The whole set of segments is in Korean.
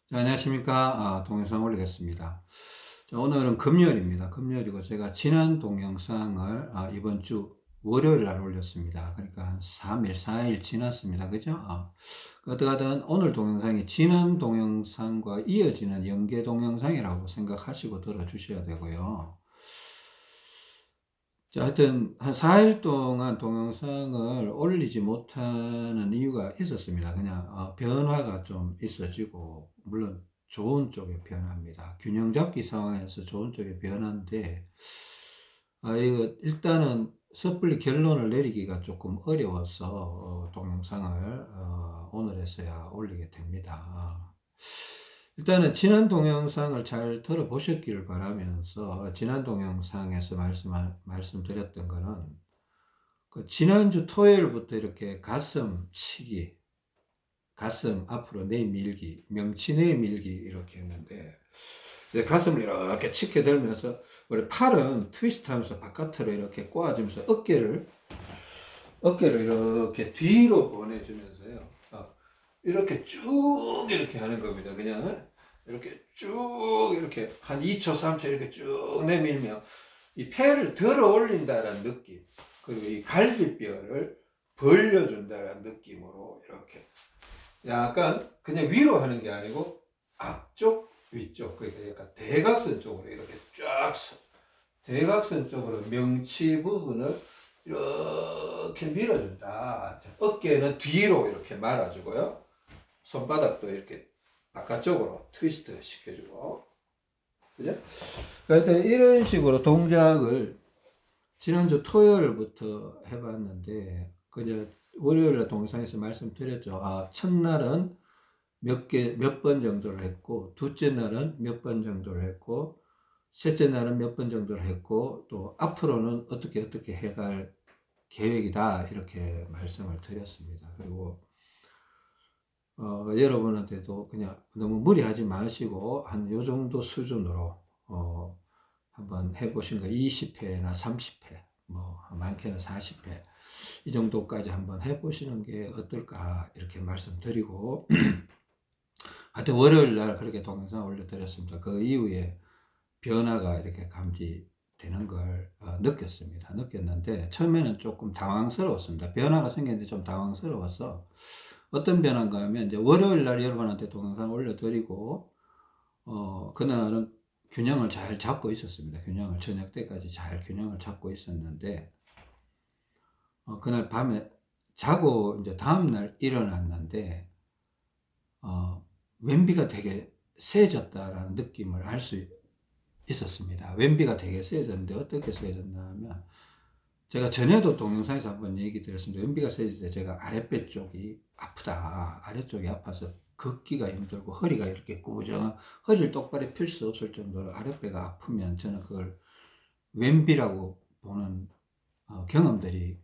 자, 안녕하십니까. 동영상 올리겠습니다. 자, 오늘은 금요일입니다. 금요일이고 제가 지난 동영상을 이번 주 월요일 날 올렸습니다. 그러니까 한 3일, 4일 지났습니다. 그죠? 어떡하든 오늘 동영상이 지난 동영상과 이어지는 연계 동영상이라고 생각하시고 들어주셔야 되고요. 자, 하여튼 한 4일 동안 동영상을 올리지 못하는 이유가 있었습니다. 그냥 변화가 좀 있어지고, 물론 좋은 쪽의 변화입니다. 균형 잡기 상황에서 좋은 쪽의 변화인데, 이거 일단은 섣불리 결론을 내리기가 조금 어려워서 동영상을 오늘에서야 올리게 됩니다. 일단은 지난 동영상을 잘 들어보셨기를 바라면서, 지난 동영상에서 말씀드렸던 거는 그 지난주 토요일부터 이렇게 가슴 치기, 가슴 앞으로 내밀기, 명치 내밀기 이렇게 했는데, 이제 가슴을 이렇게 치게 들면서 우리 팔은 트위스트 하면서 바깥으로 이렇게 꼬아주면서 어깨를 이렇게 뒤로 보내주면서요. 이렇게 쭉 이렇게 하는 겁니다. 그냥 이렇게 쭉 이렇게 한 2초, 3초 이렇게 쭉 내밀면 이 폐를 들어 올린다는 느낌, 그리고 이 갈비뼈를 벌려준다는 느낌으로 이렇게 약간 그냥 위로 하는 게 아니고 앞쪽, 위쪽, 그러니까 약간 대각선 쪽으로 이렇게 쫙 대각선 쪽으로 명치 부분을 이렇게 밀어준다. 어깨는 뒤로 이렇게 말아주고요. 손바닥도 이렇게 바깥쪽으로 트위스트 시켜주고. 그죠? 그러니까 이런 식으로 동작을 지난주 토요일부터 해봤는데, 그냥 월요일에 동영상에서 말씀드렸죠. 첫날은 몇 번 정도를 했고, 둘째 날은 몇 번 정도를 했고, 셋째 날은 몇 번 정도를 했고, 또 앞으로는 어떻게 해갈 계획이다. 이렇게 말씀을 드렸습니다. 그리고, 여러분한테도 그냥 너무 무리하지 마시고, 한 요 정도 수준으로, 한번 해보신 거 20회나 30회, 뭐, 많게는 40회, 이 정도까지 한번 해보시는 게 어떨까, 이렇게 말씀드리고, 하여튼 월요일 날 그렇게 동영상 올려드렸습니다. 그 이후에 변화가 이렇게 감지되는 걸 느꼈는데, 처음에는 조금 당황스러웠습니다. 변화가 생겼는데 좀 당황스러워서, 어떤 변화인가 하면, 이제 월요일 날 여러분한테 동영상 올려드리고, 그날은 균형을 잘 잡고 있었습니다. 저녁 때까지 잘 균형을 잡고 있었는데, 그날 밤에 자고 이제 다음날 일어났는데, 왼비가 되게 세졌다라는 느낌을 알 수 있었습니다. 왼비가 되게 세졌는데 어떻게 세졌나 하면, 제가 전에도 동영상에서 한번 얘기 드렸습니다. 왼비가 세질 때 제가 아랫배 쪽이 아프다, 아래쪽이 아파서 걷기가 힘들고 허리가 이렇게 꾸부정, 허리를 똑바로 펼 수 없을 정도로 아랫배가 아프면 저는 그걸 왼비라고 보는 경험들이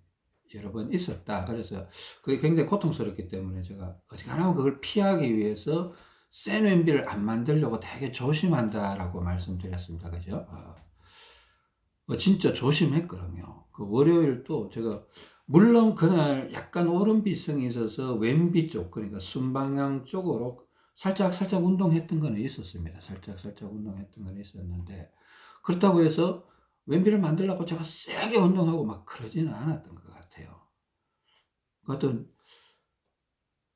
여러 번 있었다. 그래서 그게 굉장히 고통스럽기 때문에 제가 어지간하면 그걸 피하기 위해서 센 왼비를 안 만들려고 되게 조심한다라고 말씀드렸습니다. 그죠? 진짜 조심했거든요. 그 월요일도 제가, 물론 그날 약간 오른비성이 있어서 왼비 쪽, 그러니까 순방향 쪽으로 살짝 운동했던 건 있었습니다. 살짝 운동했던 건 있었는데, 그렇다고 해서 왼비를 만들려고 제가 세게 운동하고 막 그러지는 않았던 것 같아요. 그것도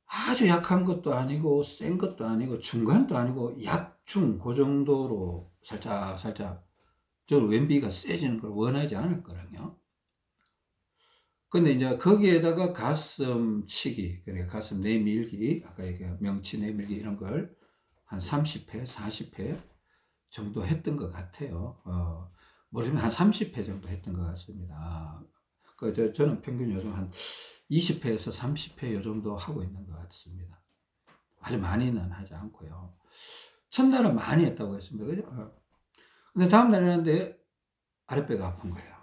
아주 약한 것도 아니고 센 것도 아니고 중간도 아니고 약중, 그 정도로 살짝 저 왼비가 세지는 걸 원하지 않았거든요. 근데 이제 거기에다가 가슴 치기, 그러니까 가슴 내밀기, 아까 얘기한 명치 내밀기 이런 걸 한 30회, 40회 정도 했던 것 같아요. 모르면 한 30회 정도 했던 것 같습니다. 저는 평균 요즘 한 20회에서 30회 요 정도 하고 있는 것 같습니다. 아주 많이는 하지 않고요. 첫날은 많이 했다고 했습니다. 그죠? 근데 다음날 일어났는데 아랫배가 아픈 거예요.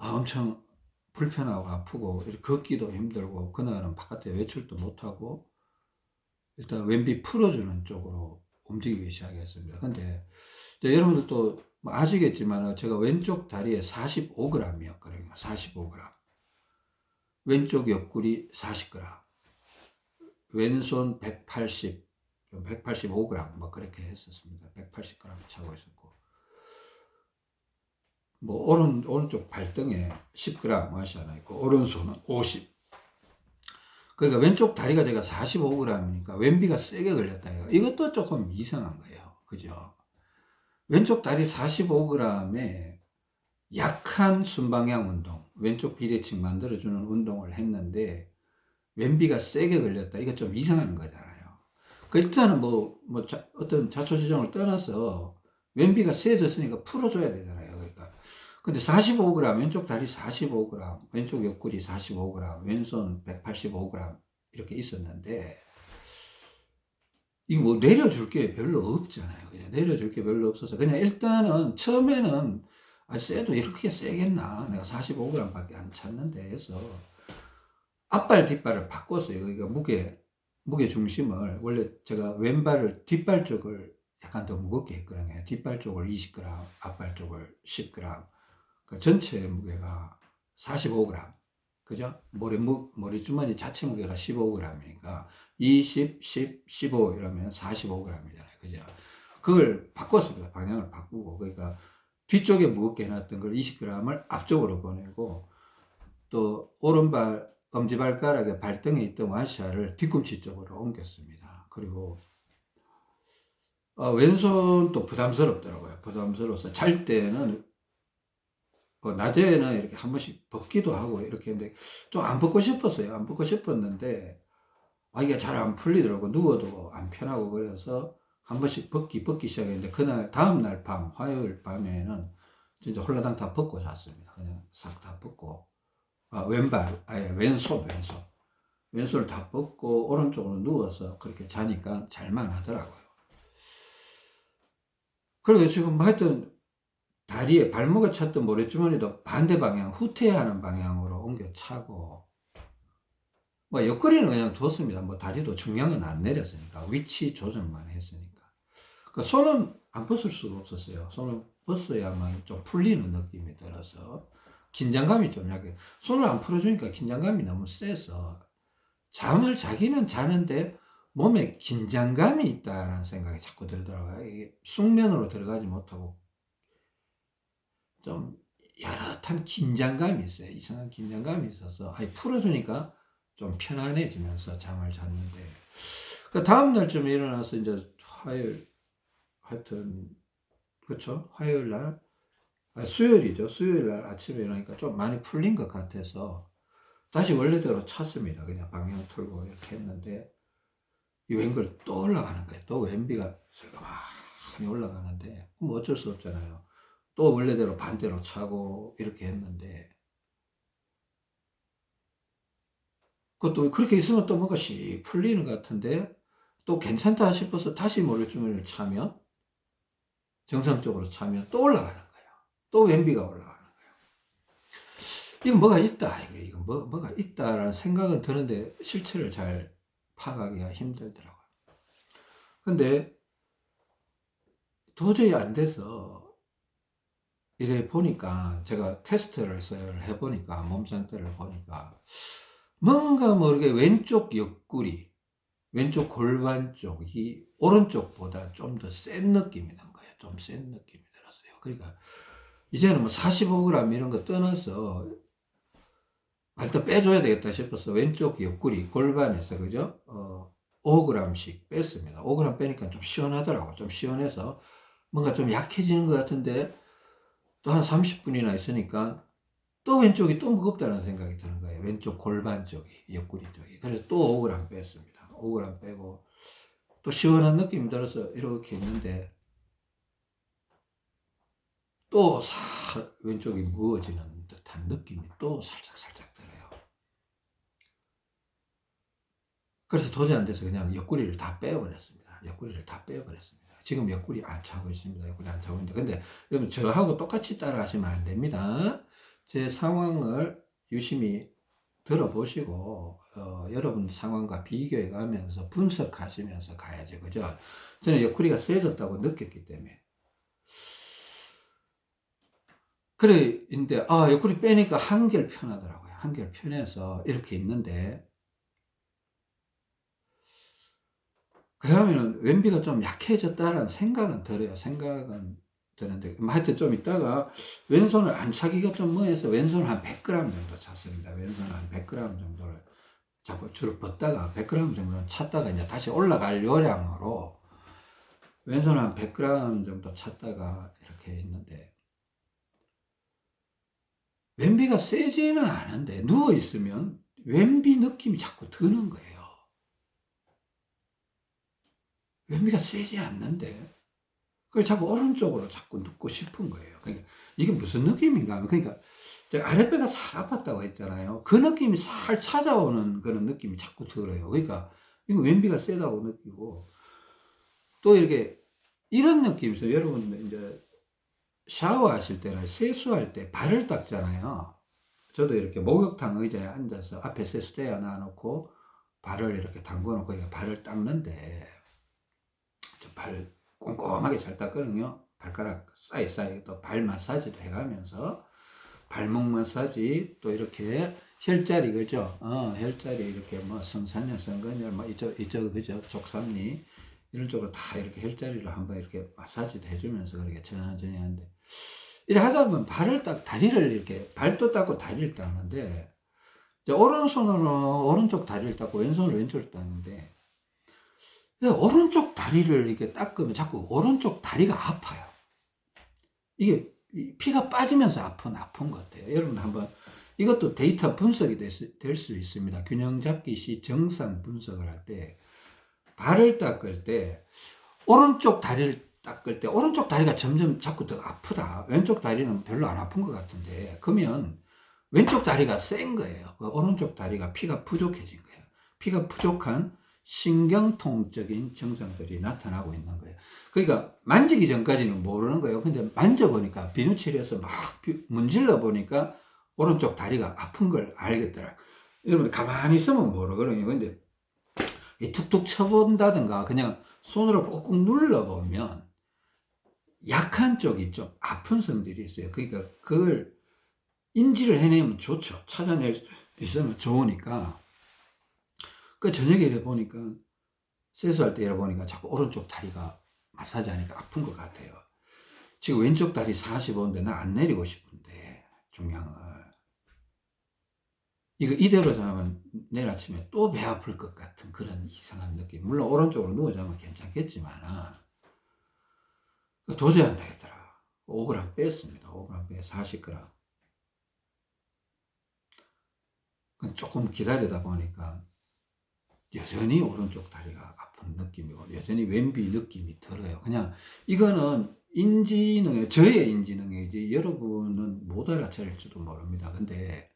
엄청 불편하고 아프고, 이렇게 걷기도 힘들고, 그날은 바깥에 외출도 못하고, 일단 왼비 풀어주는 쪽으로 움직이기 시작했습니다. 근데 여러분들도 뭐 아시겠지만, 제가 왼쪽 다리에 45g이었거든요. 45g. 왼쪽 옆구리 40g. 왼손 180, 185g 뭐 그렇게 했었습니다. 180g 차고 있었고, 뭐 오른쪽 발등에 10g 맛이 하나 있고, 오른손은 50. 그러니까 왼쪽 다리가 제가 45g이니까 왼비가 세게 걸렸다요. 이것도 조금 이상한 거예요. 그죠? 왼쪽 다리 45g에 약한 순방향 운동, 왼쪽 비대칭 만들어주는 운동을 했는데 왼비가 세게 걸렸다. 이거 좀 이상한 거잖아요. 그 일단은 어떤 자초지종을 떠나서 왼비가 세졌으니까 풀어줘야 되잖아요. 그러니까. 근데 45g, 왼쪽 다리 45g, 왼쪽 옆구리 45g, 왼손 185g 이렇게 있었는데, 이거 뭐 내려줄 게 별로 없잖아요. 그냥 내려줄 게 별로 없어서 그냥 일단은 처음에는 쎄도 이렇게 세겠나, 내가 45g 밖에 안 찼는데 해서 앞발 뒷발을 바꿨어요. 그러니까 무게 중심을 원래 제가 왼발을 뒷발 쪽을 약간 더 무겁게 했거든요. 뒷발 쪽을 20g, 앞발 쪽을 10g. 그러니까 전체 무게가 45g. 그죠? 머리주머니 자체 무게가 15g이니까 20, 10, 15 이러면 45g이잖아요. 그죠? 그걸 바꿨습니다. 방향을 바꾸고. 그러니까 뒤쪽에 무겁게 해놨던 걸 20g을 앞쪽으로 보내고, 또 오른발 엄지발가락에 발등에 있던 와샤를 뒤꿈치 쪽으로 옮겼습니다. 그리고 왼손도 부담스럽더라고요. 부담스러워서 잘 때는 낮에는 이렇게 한 번씩 벗기도 하고 이렇게 했는데 좀 안 벗고 싶었어요. 안 벗고 싶었는데 이게 잘 안 풀리더라고. 누워도 안 편하고. 그래서 한 번씩 벗기 시작했는데, 그날 다음날 밤, 화요일 밤에는 진짜 홀라당 다 벗고 잤습니다. 그냥 싹 다 벗고, 왼손을 다 벗고 오른쪽으로 누워서 그렇게 자니까 잘만 하더라고요. 그리고 지금 하여튼 다리에 발목에 찼던 모래주머니도 반대 방향, 후퇴하는 방향으로 옮겨 차고, 옆구리는 그냥 뒀습니다. 다리도 중량은 안 내렸으니까, 위치 조정만 했으니까. 그러니까 손은 안 벗을 수가 없었어요. 손을 벗어야만 좀 풀리는 느낌이 들어서 긴장감이 좀 약해. 손을 안 풀어주니까 긴장감이 너무 세서 잠을 자기는 자는데 몸에 긴장감이 있다라는 생각이 자꾸 들더라고요. 이게 숙면으로 들어가지 못하고 좀 야릇한 긴장감이 있어요. 이상한 긴장감이 있어서 풀어주니까 좀 편안해지면서 잠을 잤는데, 그 다음날쯤 일어나서 이제 화요일, 하여튼 그렇죠, 화요일 날, 수요일이죠. 수요일 날 아침에 일어나니까 좀 많이 풀린 것 같아서 다시 원래대로 찼습니다. 그냥 방향 틀고 이렇게 했는데 이 왼걸 또 올라가는 거예요. 또 왼비가 슬그마니 올라가는데 뭐 어쩔 수 없잖아요. 또 원래대로 반대로 차고 이렇게 했는데, 그것도 그렇게 있으면 또 뭔가 씩 풀리는 것 같은데, 또 괜찮다 싶어서 다시 모래주머니를 차면, 정상적으로 차면 또 올라가는 거예요. 또 왼비가 올라가는 거예요. 이거 뭐가 있다. 이거 뭐가 있다라는 생각은 드는데 실체를 잘 파악하기가 힘들더라고요. 근데 도저히 안 돼서 이래 보니까, 제가 테스트를 해보니까, 몸 상태를 보니까 뭔가 모르게 왼쪽 옆구리, 왼쪽 골반 쪽이 오른쪽보다 좀 더 센 느낌이 난 거예요. 좀 센 느낌이 들었어요. 그러니까 이제는 45g 이런 거 떠나서 일단 빼줘야 되겠다 싶어서 왼쪽 옆구리 골반에서, 그죠? 5g씩 뺐습니다. 5g 빼니까 좀 시원하더라고. 좀 시원해서 뭔가 좀 약해지는 것 같은데, 또 한 30분이나 있으니까 또 왼쪽이 또 무겁다는 생각이 드는 거예요. 왼쪽 골반 쪽이, 옆구리 쪽이. 그래서 또 5g 뺐습니다. 5g 빼고 또 시원한 느낌이 들어서 이렇게 있는데, 또 왼쪽이 무거워지는 듯한 느낌이 또 살짝 들어요. 그래서 도저히 안 돼서 그냥 옆구리를 다 빼버렸습니다. 옆구리를 다 빼버렸습니다. 지금 옆구리 안 차고 있습니다. 옆구리 안 차고 있는데, 근데 여러분 저하고 똑같이 따라 하시면 안 됩니다. 제 상황을 유심히 들어보시고 여러분 상황과 비교해 가면서 분석하시면서 가야죠. 그죠? 저는 옆구리가 세졌다고 느꼈기 때문에. 그래, 근데 옆구리 빼니까 한결 편하더라고요. 한결 편해서 이렇게 있는데, 그 다음에는 왼비가 좀 약해졌다라는 생각은 들어요. 생각은 드는데, 하여튼 좀 있다가 왼손을 안 차기가 좀 뭐해서 왼손을 한 100g 정도 찼습니다. 왼손을 한 100g 정도를 자꾸 주로 뻗다가 100g 정도 찼다가 이제 다시 올라갈 요량으로 왼손을 한 100g 정도 찼다가 이렇게 있는데, 왼비가 세지는 않은데 누워있으면 왼비 느낌이 자꾸 드는 거예요. 왼비가 세지 않는데 그걸 자꾸 오른쪽으로 자꾸 눕고 싶은 거예요. 그러니까 이게 무슨 느낌인가 하면, 그러니까 제가 아랫배가 살 아팠다고 했잖아요. 그 느낌이 살 찾아오는 그런 느낌이 자꾸 들어요. 그러니까 이거 왼비가 세다고 느끼고, 또 이렇게 이런 느낌이 있어요. 여러분 이제 샤워하실 때나 세수할 때 발을 닦잖아요. 저도 이렇게 목욕탕 의자에 앉아서 앞에 세수대 하나 놓고 발을 이렇게 담궈 놓고 발을 닦는데, 발 꼼꼼하게 잘 닦거든요. 발가락 사이사이 또 발 마사지도 해가면서, 발목 마사지, 또 이렇게 혈자리, 그죠? 혈자리 이렇게 뭐 성산열, 성근열, 뭐 이쪽, 그죠? 족삼리, 이런 쪽으로 다 이렇게 혈자리를 한번 이렇게 마사지도 해주면서 그렇게 천천히 하는데, 이렇게 하다 보면 발을 다리를 이렇게, 발도 닦고 다리를 닦는데, 오른손으로 오른쪽 다리를 닦고 왼손으로 왼쪽을 닦는데, 오른쪽 다리를 이렇게 닦으면 자꾸 오른쪽 다리가 아파요. 이게 피가 빠지면서 아픈 것 같아요. 여러분 한번 이것도 데이터 분석이 될 수 있습니다. 균형 잡기 시 정상 분석을 할 때, 발을 닦을 때 오른쪽 다리를 닦을 때 오른쪽 다리가 점점 자꾸 더 아프다. 왼쪽 다리는 별로 안 아픈 것 같은데, 그러면 왼쪽 다리가 센 거예요. 오른쪽 다리가 피가 부족해진 거예요. 피가 부족한 신경통적인 증상들이 나타나고 있는 거예요. 그러니까 만지기 전까지는 모르는 거예요. 근데 만져보니까 비누칠해서 막 문질러 보니까 오른쪽 다리가 아픈 걸 알겠더라. 여러분 가만히 있으면 모르거든요. 근데 툭툭 쳐본다든가 그냥 손으로 꾹꾹 눌러보면 약한 쪽이 좀 아픈 성들이 있어요. 그러니까 그걸 인지를 해내면 좋죠. 찾아낼 수 있으면 좋으니까. 그 저녁에 이래 보니까, 세수할 때 이래 보니까 자꾸 오른쪽 다리가 마사지 하니까 아픈 것 같아요. 지금 왼쪽 다리 45인데 나 안 내리고 싶은데, 중량을. 이거 이대로 자면 내일 아침에 또 배 아플 것 같은 그런 이상한 느낌. 물론 오른쪽으로 누워 자면 괜찮겠지만, 도저히 안 되겠더라. 5g 뺐습니다. 5g 빼 40g. 조금 기다리다 보니까 여전히 오른쪽 다리가 아픈 느낌이고, 여전히 왼비 느낌이 들어요. 그냥 이거는 인지능력, 저의 인지능력이지 여러분은 못 알아차릴지도 모릅니다. 근데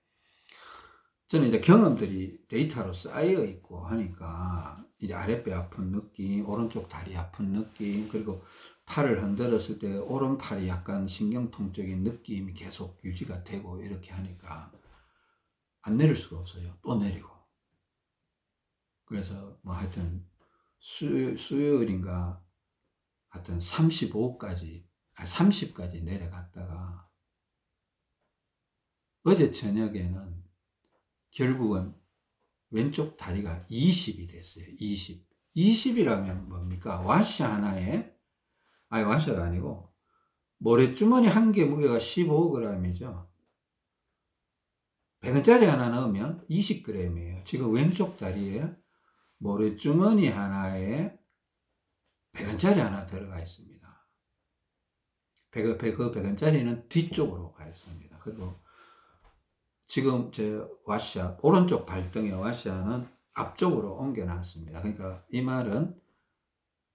저는 이제 경험들이 데이터로 쌓여 있고 하니까, 이제 아랫배 아픈 느낌, 오른쪽 다리 아픈 느낌, 그리고 팔을 흔들었을 때 오른팔이 약간 신경통적인 느낌이 계속 유지가 되고, 이렇게 하니까 안 내릴 수가 없어요. 또 내리고. 그래서 뭐 하여튼 수요일인가 하여튼 35까지 30까지 내려갔다가, 어제 저녁에는 결국은 왼쪽 다리가 20이 됐어요. 20이라면 뭡니까? 와샤 하나에, 아니 와샤가 아니고 모래주머니 한 개 무게가 15g이죠. 100원짜리 하나 넣으면 20g이에요. 지금 왼쪽 다리에 모래주머니 하나에 100원짜리 하나 들어가 있습니다. 그 100원짜리는 뒤쪽으로 가 있습니다. 그리고 지금 제 와샤, 오른쪽 발등의 와샤는 앞쪽으로 옮겨 놨습니다. 그러니까 이 말은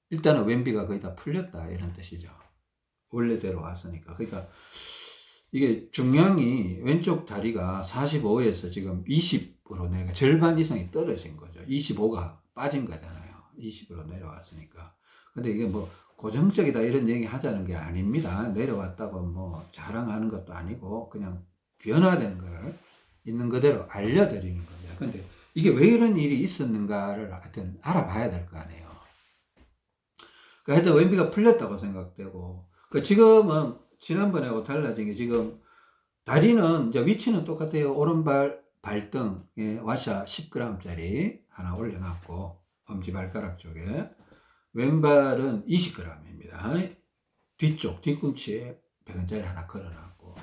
일단은 왼비가 거의 다 풀렸다, 이런 뜻이죠. 원래대로 왔으니까. 그러니까 이게 중량이 왼쪽 다리가 45에서 지금 20으로 내가 절반 이상이 떨어진 거죠. 25가 빠진 거잖아요. 20으로 내려왔으니까. 근데 이게 뭐 고정적이다 이런 얘기 하자는 게 아닙니다. 내려왔다고 뭐 자랑하는 것도 아니고, 그냥 변화된 걸 있는 그대로 알려드리는 겁니다. 근데 이게 왜 이런 일이 있었는가를 하여튼 알아봐야 될 거 아니에요. 그러니까 하여튼 왼비가 풀렸다고 생각되고, 지금은 지난번하고 달라진 게, 지금 다리는 이제 위치는 똑같아요. 오른발 발등에 와샤 10g짜리 하나 올려놨고, 엄지발가락 쪽에. 왼발은 20g입니다. 뒤쪽, 뒤꿈치에 100원짜리 하나 걸어놨고,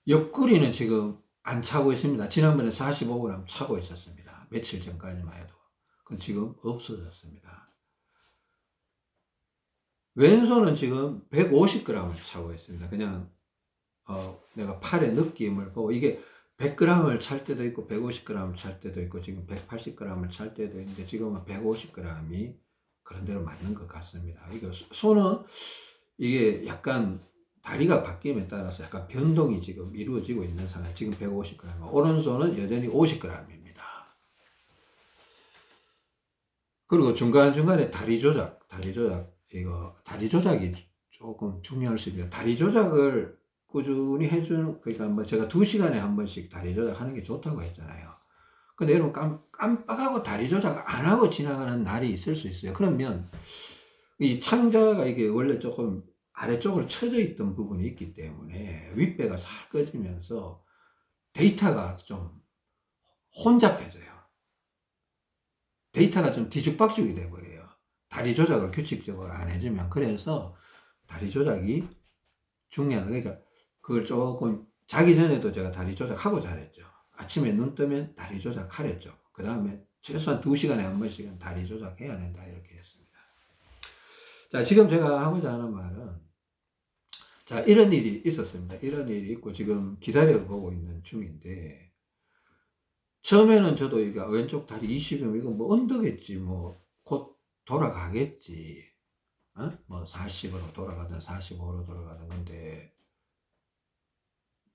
옆구리는 지금 안 차고 있습니다. 지난번에 45g 차고 있었습니다. 며칠 전까지만 해도. 그건 지금 없어졌습니다. 왼손은 지금 150g을 차고 있습니다. 그냥 내가 팔의 느낌을 보고, 이게 100g을 찰 때도 있고 150g을 찰 때도 있고 지금 180g을 찰 때도 있는데 지금은 150g이 그런 대로 맞는 것 같습니다. 이거 손은 이게 약간 다리가 바뀜에 따라서 약간 변동이 지금 이루어지고 있는 상황. 지금 150g, 오른손은 여전히 50g입니다. 그리고 중간중간에 다리 조작, 이거 다리 조작이 조금 중요할 수 있습니다. 다리 조작을 꾸준히 해주는, 그러니까 뭐 제가 2시간에 한 번씩 다리 조작하는 게 좋다고 했잖아요. 근데 여러분 깜빡하고 다리 조작 안 하고 지나가는 날이 있을 수 있어요. 그러면 이 창자가 이게 원래 조금 아래쪽으로 처져 있던 부분이 있기 때문에 윗배가 살 꺼지면서 데이터가 좀 혼잡해져요. 데이터가 좀 뒤죽박죽이 돼버려요. 다리 조작을 규칙적으로 안 해주면. 그래서 다리 조작이 중요하다. 그러니까 그걸 조금 자기 전에도 제가 다리 조작하고 잘했죠. 아침에 눈 뜨면 다리 조작하랬죠. 그 다음에 최소한 2시간에 한 번씩은 다리 조작해야 된다 이렇게 했습니다. 자, 지금 제가 하고자 하는 말은, 자, 이런 일이 있었습니다. 이런 일이 있고 지금 기다려보고 있는 중인데, 처음에는 저도 이거 왼쪽 다리 20이면 이거 뭐 언더겠지, 뭐 곧 돌아가겠지, 뭐 40으로 돌아가든 45로 돌아가든. 근데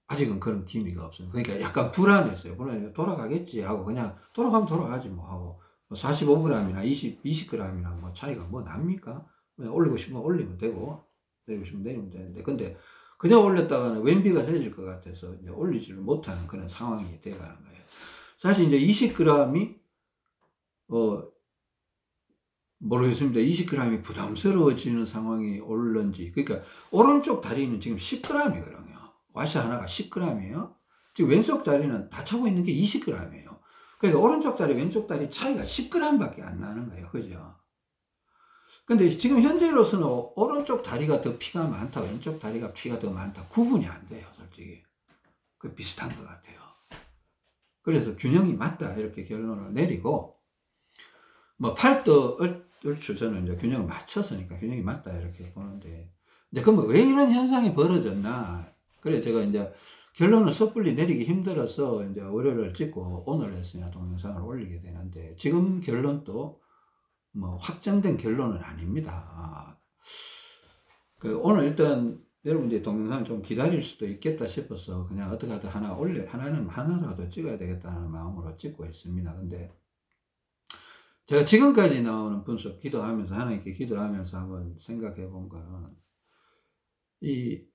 아직은 그런 기미가 없습니다. 그러니까 약간 불안했어요. 돌아가겠지 하고 그냥 돌아가면 돌아가지 뭐 하고, 뭐 45g이나 20g이나 뭐 차이가 뭐 납니까? 그냥 올리고 싶으면 올리면 되고 내리고 싶으면 내리면 되는데, 근데 그냥 올렸다가는 왼비가 세질 것 같아서 이제 올리지를 못하는 그런 상황이 돼가는 거예요. 사실 이제 20g이 모르겠습니다. 20g이 부담스러워지는 상황이 올는지. 그러니까 오른쪽 다리는 지금 10g이거든요. 와시 하나가 10g이에요. 지금 왼쪽 다리는 다 차고 있는 게 20g이에요. 그러니까 오른쪽 다리, 왼쪽 다리 차이가 10g밖에 안 나는 거예요. 그죠? 근데 지금 현재로서는 오른쪽 다리가 더 피가 많다, 왼쪽 다리가 피가 더 많다, 구분이 안 돼요, 솔직히. 그 비슷한 것 같아요. 그래서 균형이 맞다, 이렇게 결론을 내리고, 뭐 팔도 얼추 저는 이제 균형을 맞췄으니까 균형이 맞다, 이렇게 보는데, 이제 그러면 왜 이런 현상이 벌어졌나? 그래, 제가 이제 결론을 섣불리 내리기 힘들어서 이제 월요일을 찍고 오늘 했으나 동영상을 올리게 되는데, 지금 결론도 뭐 확정된 결론은 아닙니다. 오늘 일단 여러분들이 동영상 좀 기다릴 수도 있겠다 싶어서 그냥 어떻게 하든 하나라도 찍어야 되겠다는 마음으로 찍고 있습니다. 근데 제가 지금까지 나오는 분석, 기도하면서, 하나님께 기도하면서 한번 생각해 본 거는, 이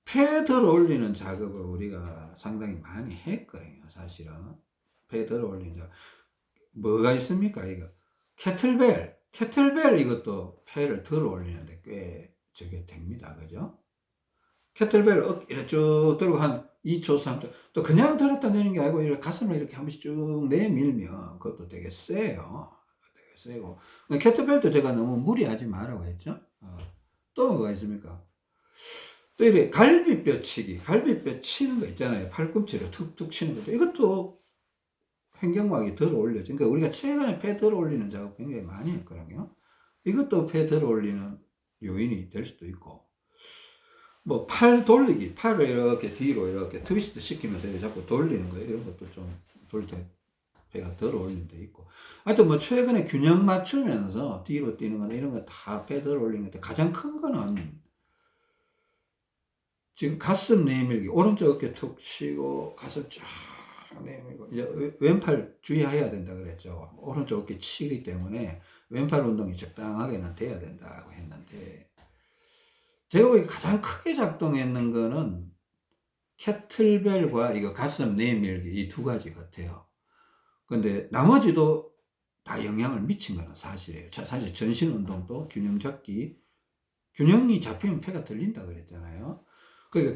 폐 들어 올리는 작업을 우리가 상당히 많이 했거든요, 사실은. 폐 들어 올리는 작업. 뭐가 있습니까, 이거? 캐틀벨 이것도 폐를 들어 올리는데 꽤 저게 됩니다. 그죠? 캐틀벨을 이렇게 쭉 들고 한 2초, 3초, 또 그냥 들었다 내는 게 아니고 이렇게 가슴을 이렇게 한 번씩 쭉 내밀면 그것도 되게 세요. 되게 세고. 캐틀벨도 제가 너무 무리하지 말라고 했죠. 또 뭐가 있습니까? 또 이렇게 갈비뼈 치는 거 있잖아요. 팔꿈치를 툭툭 치는 거죠. 이것도 횡격막이 들어 올려져. 그러니까 우리가 최근에 폐 들어 올리는 작업 굉장히 많이 했거든요. 이것도 폐 들어 올리는 요인이 될 수도 있고, 뭐 팔 돌리기, 팔을 이렇게 뒤로 이렇게 트위스트 시키면서 이렇게 자꾸 돌리는 거예요. 이런 것도 좀 돌 때 배가 들어 올린 데 있고, 하여튼 뭐 최근에 균형 맞추면서 뒤로 뛰는 거나 이런 거 다 배 들어 올린 건데, 가장 큰 거는 지금 가슴 내밀기, 오른쪽 어깨 툭 치고 가슴 쫙 내밀고, 이제 왼팔 주의해야 된다 그랬죠. 오른쪽 어깨 치기 때문에 왼팔 운동이 적당하게는 돼야 된다고 했는데, 제가 보기 가장 크게 작동했는 거는 캐틀벨과 이거 가슴 내밀기, 이 두 가지 같아요. 근데 나머지도 다 영향을 미친 거는 사실이에요. 사실 전신 운동도 균형이 잡히면 폐가 들린다 그랬잖아요. 그러니까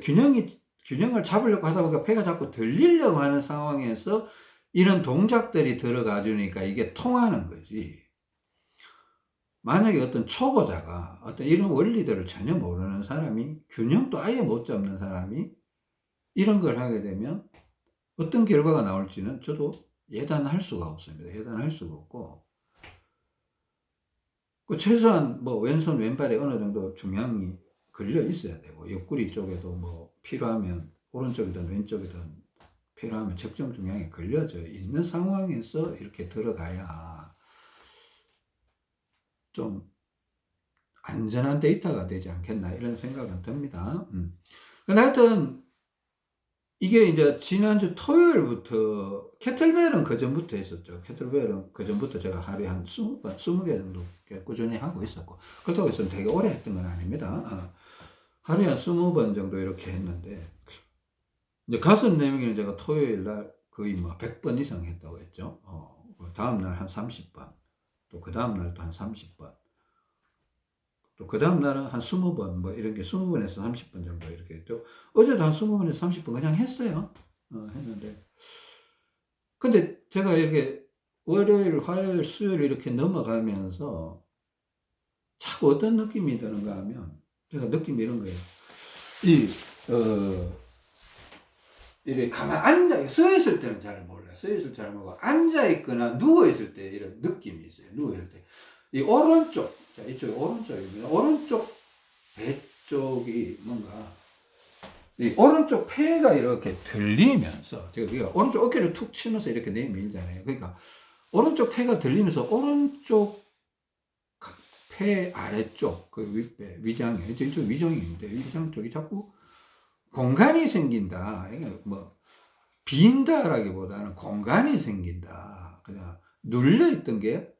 균형을 잡으려고 하다 보니까 폐가 자꾸 들리려고 하는 상황에서 이런 동작들이 들어가 주니까 이게 통하는 거지. 만약에 어떤 초보자가 어떤 이런 원리들을 전혀 모르는 사람이, 균형도 아예 못 잡는 사람이 이런 걸 하게 되면 어떤 결과가 나올지는 저도 예단할 수가 없습니다. 예단할 수가 없고, 그 최소한 뭐 왼손 왼발에 어느 정도 중량이 걸려 있어야 되고, 옆구리 쪽에도 뭐 필요하면 오른쪽이든 왼쪽이든 필요하면 적정 중량이 걸려져 있는 상황에서 이렇게 들어가야 좀 안전한 데이터가 되지 않겠나 이런 생각은 듭니다. 근데 하여튼 이게 이제 지난주 토요일부터, 캐틀벨은 그전부터 했었죠. 캐틀벨은 그전부터 제가 하루에 한 20번, 20개 정도 꾸준히 하고 있었고, 그렇다고 해서 되게 오래 했던 건 아닙니다. 하루에 한 20번 정도 이렇게 했는데, 이제 가슴 내밀기는 제가 토요일 날 거의 뭐 100번 이상 했다고 했죠. 그 다음날 한 30번, 또 그 다음날 또 한 30번, 또 그 다음날은 한 20번, 뭐 이런 게 20번에서 30번 정도 이렇게 했죠. 어제도 한 20번에서 30번 그냥 했어요. 했는데. 근데 제가 이렇게 월요일, 화요일, 수요일 이렇게 넘어가면서 자꾸 어떤 느낌이 드는가 하면, 제가 느낌이 이런 거예요. 이, 이렇게 가만 앉아, 서 있을 때는 잘 몰라요. 서 있을 때 잘 모르고, 앉아 있거나 누워 있을 때 이런 느낌이 있어요. 누워 있을 때. 이 오른쪽, 자, 이쪽이 오른쪽입니다. 오른쪽 배 쪽이 뭔가, 이 오른쪽 폐가 이렇게 들리면서, 제가 오른쪽 어깨를 툭 치면서 이렇게 내밀잖아요. 그러니까, 오른쪽 폐가 들리면서 오른쪽 폐 아래쪽, 그 윗배, 위장에, 이쪽 위장인데, 위장 쪽이 자꾸 공간이 생긴다. 이게 뭐, 빈다라기보다는 공간이 생긴다. 그냥 눌려있던 게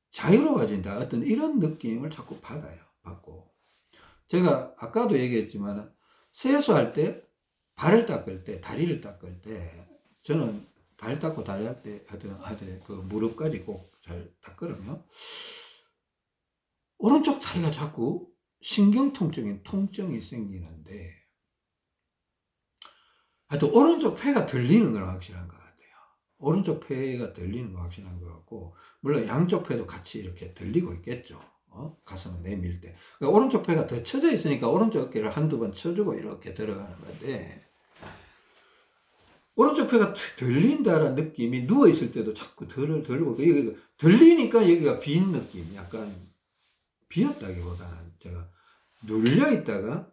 자유로워진다. 어떤 이런 느낌을 자꾸 받고. 제가 아까도 얘기했지만, 세수할 때, 발을 닦을 때, 다리를 닦을 때, 저는 발 닦고 다리 할 때, 하여튼 그 무릎까지 꼭 잘 닦거든요. 오른쪽 다리가 자꾸 신경통적인 통증이 생기는데, 하여튼 오른쪽 폐가 들리는 건 확실한 것 같아요. 오른쪽 폐가 들리는 건 확실한 것 같고, 물론 양쪽 폐도 같이 이렇게 들리고 있겠죠. 가슴을 내밀 때. 그러니까 오른쪽 폐가 더 쳐져 있으니까 오른쪽 어깨를 한두 번 쳐주고 이렇게 들어가는 건데, 오른쪽 폐가 들린다라는 느낌이 누워있을 때도 자꾸 들고, 들리니까 여기가 빈 느낌, 약간 비었다기보다는 제가 눌려있다가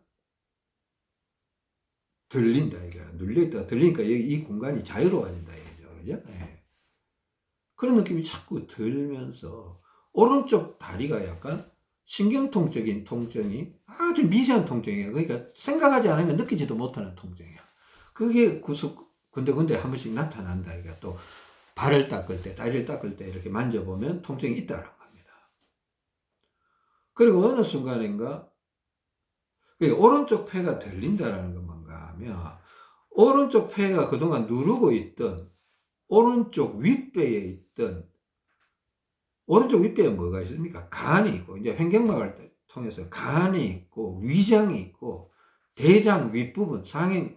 들린다, 이게. 눌려있다가 들리니까 이 공간이 자유로워진다, 이거죠. 그죠? 예. 그런 느낌이 자꾸 들면서, 오른쪽 다리가 약간 신경통적인 통증이 아주 미세한 통증이에요. 그러니까 생각하지 않으면 느끼지도 못하는 통증이야. 그게 군데군데 한 번씩 나타난다. 이게 또 발을 닦을 때, 다리를 닦을 때 이렇게 만져보면 통증이 있다는 겁니다. 그리고 어느 순간인가, 오른쪽 폐가 들린다라는 건 뭔가 하면, 오른쪽 폐가 그동안 누르고 있던 오른쪽 윗배에 있던, 오른쪽 윗배에 뭐가 있습니까? 간이 있고, 이제 횡격막을 통해서 간이 있고, 위장이 있고, 대장 윗부분,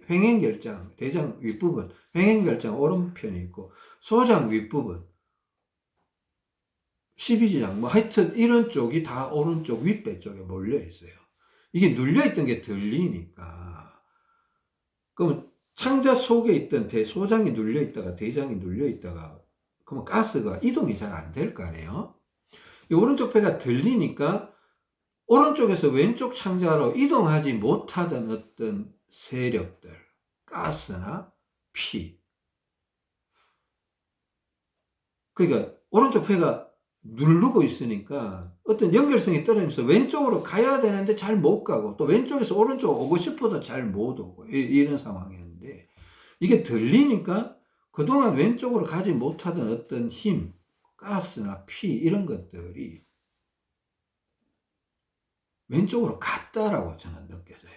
횡행결장, 대장 윗부분, 횡행결장 오른편이 있고, 소장 윗부분, 십이지장, 뭐 하여튼 이런 쪽이 다 오른쪽 윗배 쪽에 몰려 있어요. 이게 눌려있던 게 들리니까. 그러면 창자 속에 있던 대소장이 눌려있다가 대장이 눌려있다가, 그러면 가스가 이동이 잘 안 될 거 아니에요? 이 오른쪽 폐가 들리니까 오른쪽에서 왼쪽 창자로 이동하지 못하던 어떤 세력들, 가스나 피. 그러니까 오른쪽 폐가 누르고 있으니까 어떤 연결성이 떨어지면서 왼쪽으로 가야 되는데 잘 못 가고, 또 왼쪽에서 오른쪽 오고 싶어도 잘 못 오고, 이런 상황이었는데, 이게 들리니까 그동안 왼쪽으로 가지 못하던 어떤 힘, 가스나 피, 이런 것들이 왼쪽으로 갔다라고 저는 느껴져요.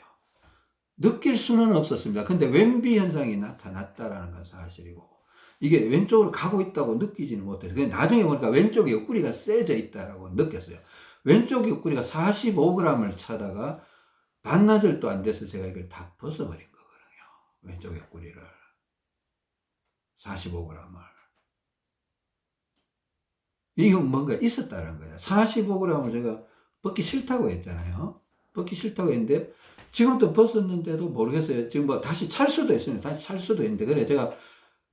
느낄 수는 없었습니다. 근데 왼비 현상이 나타났다라는 건 사실이고, 이게 왼쪽으로 가고 있다고 느끼지는 못해요. 나중에 보니까 왼쪽 옆구리가 세져 있다라고 느꼈어요. 왼쪽 옆구리가 45g을 차다가 반나절도 안 돼서 제가 이걸 다 벗어버린 거거든요. 왼쪽 옆구리를. 45g을. 이건 뭔가 있었다는 거야. 45g을 제가 벗기 싫다고 했잖아요. 벗기 싫다고 했는데 지금 또 벗었는데도 모르겠어요. 지금 뭐 다시 찰 수도 있습니다. 다시 찰 수도 있는데 그래 제가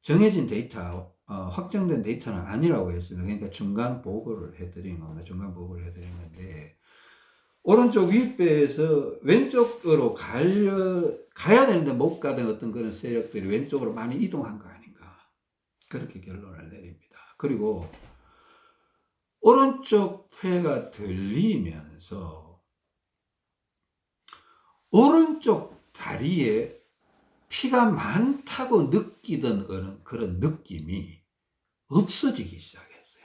정해진 데이터, 확정된 데이터는 아니라고 했습니다. 그러니까 중간 보고를 해드린 겁니다. 중간 보고를 해드린 건데 오른쪽 윗배에서 왼쪽으로 가야 되는데 못 가던 어떤 그런 세력들이 왼쪽으로 많이 이동한 거 아닌가. 그렇게 결론을 내립니다. 그리고 오른쪽 폐가 들리면서 오른쪽 다리에 피가 많다고 느끼던 그런 느낌이 없어지기 시작했어요.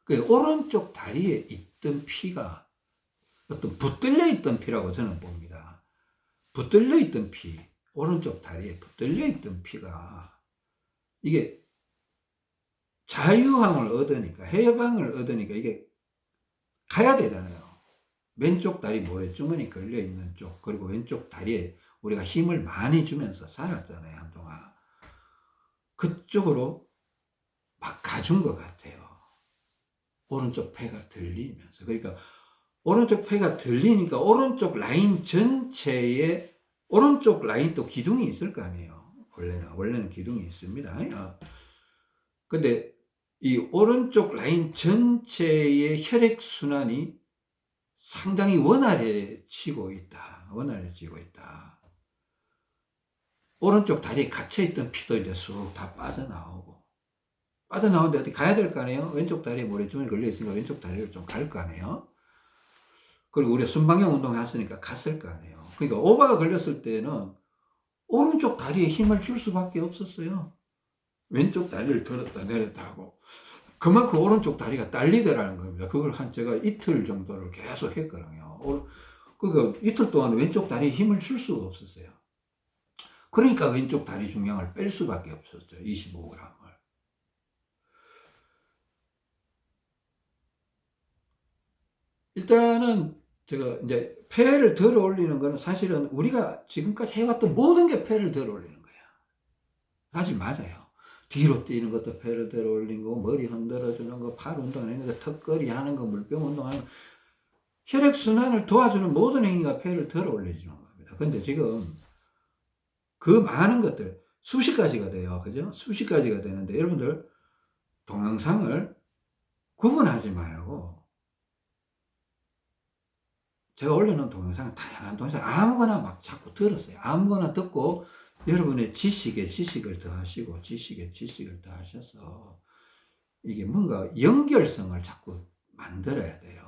그 오른쪽 다리에 있던 피가 어떤 붙들려 있던 피라고 저는 봅니다. 붙들려 있던 피, 오른쪽 다리에 붙들려 있던 피가 이게 자유함을 얻으니까, 해방을 얻으니까 이게 가야 되잖아요. 왼쪽 다리 모래주머니 걸려있는 쪽, 그리고 왼쪽 다리에 우리가 힘을 많이 주면서 살았잖아요, 한동안. 그쪽으로 막 가준 것 같아요. 오른쪽 폐가 들리면서. 그러니까 오른쪽 폐가 들리니까 오른쪽 라인 전체에 오른쪽 라인 또 기둥이 있을 거 아니에요. 원래는 기둥이 있습니다. 근데 이 오른쪽 라인 전체의 혈액순환이 상당히 원활해지고 있다. 원활해지고 있다. 오른쪽 다리에 갇혀있던 피도 이제 쑥 다 빠져나오고. 빠져나오는데 어디 가야 될 거 아니에요? 왼쪽 다리에 모래주머니 걸려있으니까 왼쪽 다리를 좀 갈 거 아니에요? 그리고 우리가 순방향 운동 했으니까 갔을 거 아니에요? 그러니까 오바가 걸렸을 때는 오른쪽 다리에 힘을 줄 수밖에 없었어요. 왼쪽 다리를 들었다 내렸다 하고. 그만큼 오른쪽 다리가 딸리더라는 겁니다. 그걸 제가 이틀 정도를 계속 했거든요. 그러니까 이틀 동안 왼쪽 다리에 힘을 줄 수가 없었어요. 그러니까 왼쪽 다리 중량을 뺄 수밖에 없었죠. 25g을. 일단은 제가 이제 폐를 들어 올리는 거는 사실은 우리가 지금까지 해왔던 모든 게 폐를 들어 올리는 거야. 사실 맞아요. 뒤로 뛰는 것도 폐를 들어 올린 거고, 머리 흔들어 주는 거, 팔 운동하는 거, 턱걸이 하는 거, 물병 운동하는 거, 혈액순환을 도와주는 모든 행위가 폐를 들어 올려주는 겁니다. 근데 지금 그 많은 것들 수십 가지가 돼요. 그죠? 수십 가지가 되는데 여러분들 동영상을 구분하지 말고 제가 올려놓은 동영상은 다양한 동영상 아무거나 막 자꾸 들었어요. 아무거나 듣고 여러분의 지식에 지식을 더하시고 지식에 지식을 더하셔서 이게 뭔가 연결성을 자꾸 만들어야 돼요.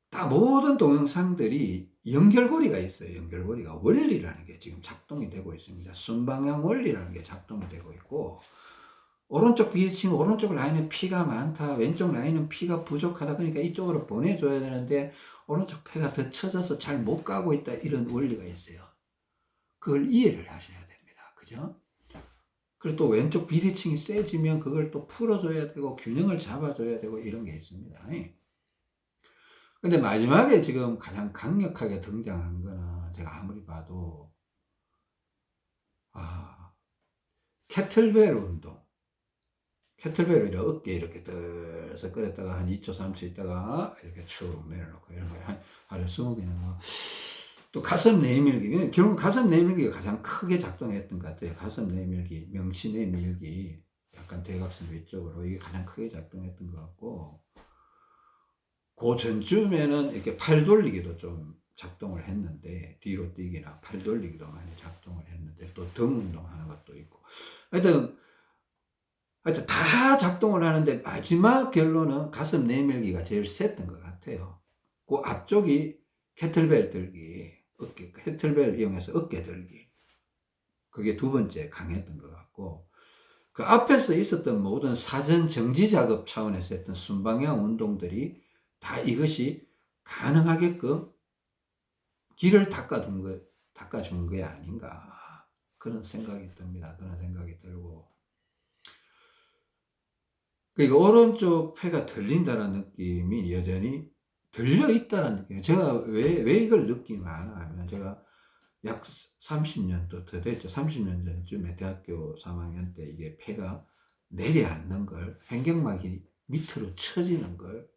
다 모든 동영상들이 연결고리가 있어요. 연결고리가 원리라는 게 지금 작동이 되고 있습니다. 순방향 원리라는 게 작동이 되고 있고 오른쪽 비대칭 오른쪽 라인에 피가 많다. 왼쪽 라인은 피가 부족하다. 그러니까 이쪽으로 보내줘야 되는데 오른쪽 폐가 더 처져서 잘 못 가고 있다. 이런 원리가 있어요. 그걸 이해를 하셔야 됩니다. 그죠? 그리고 또 왼쪽 비대칭이 세지면 그걸 또 풀어줘야 되고 균형을 잡아줘야 되고 이런 게 있습니다. 근데 마지막에 지금 가장 강력하게 등장한 거는 제가 아무리 봐도 캐틀벨 운동. 캐틀벨을 어깨에 이렇게 떠서 끌었다가 한 2초, 3초 있다가 이렇게 쭉 내려놓고 이런 거예요. 하루 20개는 뭐. 또 가슴 내밀기. 결국 가슴 내밀기가 가장 크게 작동했던 것 같아요. 가슴 내밀기, 명치 내밀기. 약간 대각선 위쪽으로 이게 가장 크게 작동했던 것 같고 그 전쯤에는 이렇게 팔 돌리기도 좀 작동을 했는데 뒤로 뛰기나 팔 돌리기도 많이 작동을 했는데 또 등 운동하는 것도 있고 하여튼 다 작동을 하는데 마지막 결론은 가슴 내밀기가 제일 셌던 것 같아요. 그 앞쪽이 캐틀벨 들기, 캐틀벨 이용해서 어깨 들기. 그게 두 번째 강했던 것 같고 그 앞에서 있었던 모든 사전 정지 작업 차원에서 했던 순방향 운동들이 다 이것이 가능하게끔 길을 닦아준 게 아닌가. 그런 생각이 듭니다. 그런 생각이 들고. 그러니까 오른쪽 폐가 들린다는 느낌이 여전히 들려 있다는 느낌. 제가 왜 이걸 느끼나 하면 제가 약 30년 또 더 됐죠. 30년 전쯤에 대학교 3학년 때 이게 폐가 내려앉는 걸, 횡격막이 밑으로 처지는 걸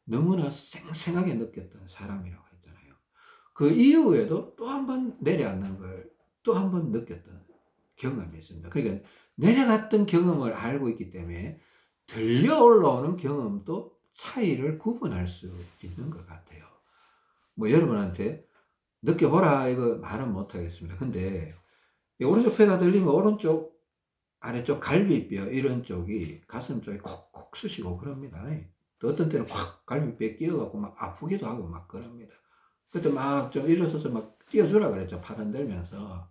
너무나 생생하게 느꼈던 사람이라고 했잖아요. 그 이후에도 또 한 번 내려앉는 걸 또 한 번 느꼈던 경험이 있습니다. 그러니까 내려갔던 경험을 알고 있기 때문에 들려 올라오는 경험도 차이를 구분할 수 있는 것 같아요. 뭐 여러분한테 느껴보라 이거 말은 못하겠습니다. 근데 오른쪽 폐가 들리면 오른쪽 아래쪽 갈비뼈 이런 쪽이 가슴 쪽이 콕콕 쑤시고 그럽니다. 또 어떤 때는 확 갈비뼈에 끼어갖고 막 아프기도 하고 막 그럽니다. 그때 막 좀 일어서서 막 뛰어주라 그랬죠. 팔 흔들면서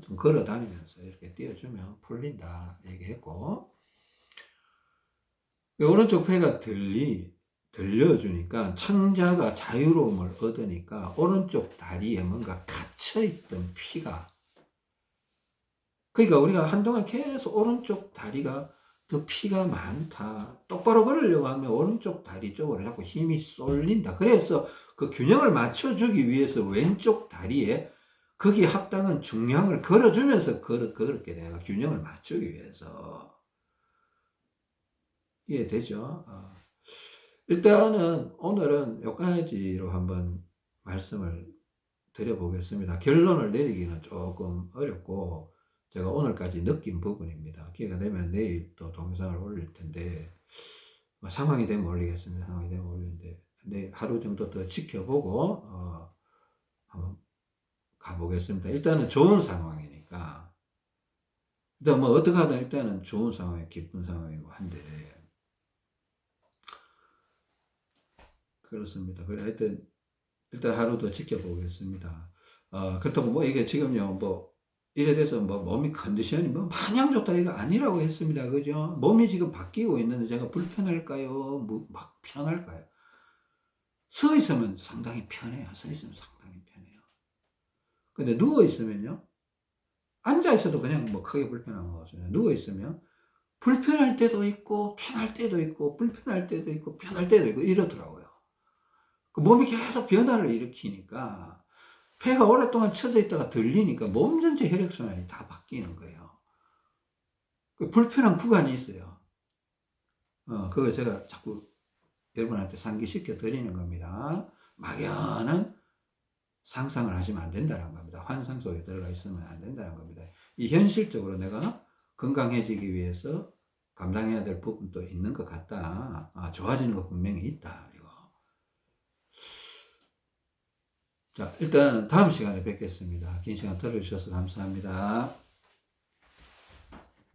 좀 걸어 다니면서 이렇게 뛰어주면 풀린다 얘기했고, 오른쪽 폐가 들려주니까 창자가 자유로움을 얻으니까 오른쪽 다리에 뭔가 갇혀있던 피가, 그러니까 우리가 한동안 계속 오른쪽 다리가 더 피가 많다, 똑바로 걸으려고 하면 오른쪽 다리 쪽으로 자꾸 힘이 쏠린다. 그래서 그 균형을 맞춰주기 위해서 왼쪽 다리에 거기에 합당한 중량을 걸어주면서 걸었게 돼요. 균형을 맞추기 위해서. 이해되죠? 일단은 오늘은 여기까지로 한번 말씀을 드려보겠습니다. 결론을 내리기는 조금 어렵고 제가 오늘까지 느낀 부분입니다. 기회가 되면 내일 또 동영상을 올릴 텐데 뭐 상황이 되면 올리겠습니다. 상황이 되면 올리는데 내일 하루 정도 더 지켜보고 한번 가보겠습니다. 일단은 좋은 상황이니까 일단 뭐 어떻게 하든 일단은 좋은 상황이 기쁜 상황이고 한데 그렇습니다. 그래 하여튼 일단 하루 더 지켜보겠습니다. 그렇다고 뭐 이게 지금요, 뭐, 이래 돼서 뭐 몸이 컨디션이 뭐 마냥 좋다 이거 아니라고 했습니다. 그죠? 몸이 지금 바뀌고 있는데 제가 불편할까요? 뭐 막 편할까요? 서 있으면 상당히 편해요. 서 있으면 상당히 편해요. 근데 누워 있으면요? 앉아 있어도 그냥 뭐 크게 불편한 거 같습니다. 누워 있으면 불편할 때도 있고, 편할 때도 있고, 불편할 때도 있고, 편할 때도 있고, 이러더라고요. 그 몸이 계속 변화를 일으키니까 폐가 오랫동안 쳐져 있다가 들리니까 몸 전체 혈액순환이 다 바뀌는 거예요. 그 불편한 구간이 있어요. 그거 제가 자꾸 여러분한테 상기시켜 드리는 겁니다. 막연한 상상을 하시면 안 된다는 겁니다. 환상 속에 들어가 있으면 안 된다는 겁니다. 이 현실적으로 내가 건강해지기 위해서 감당해야 될 부분도 있는 것 같다. 좋아지는 거 분명히 있다. 이거. 자, 일단 다음 시간에 뵙겠습니다. 긴 시간 들어주셔서 감사합니다.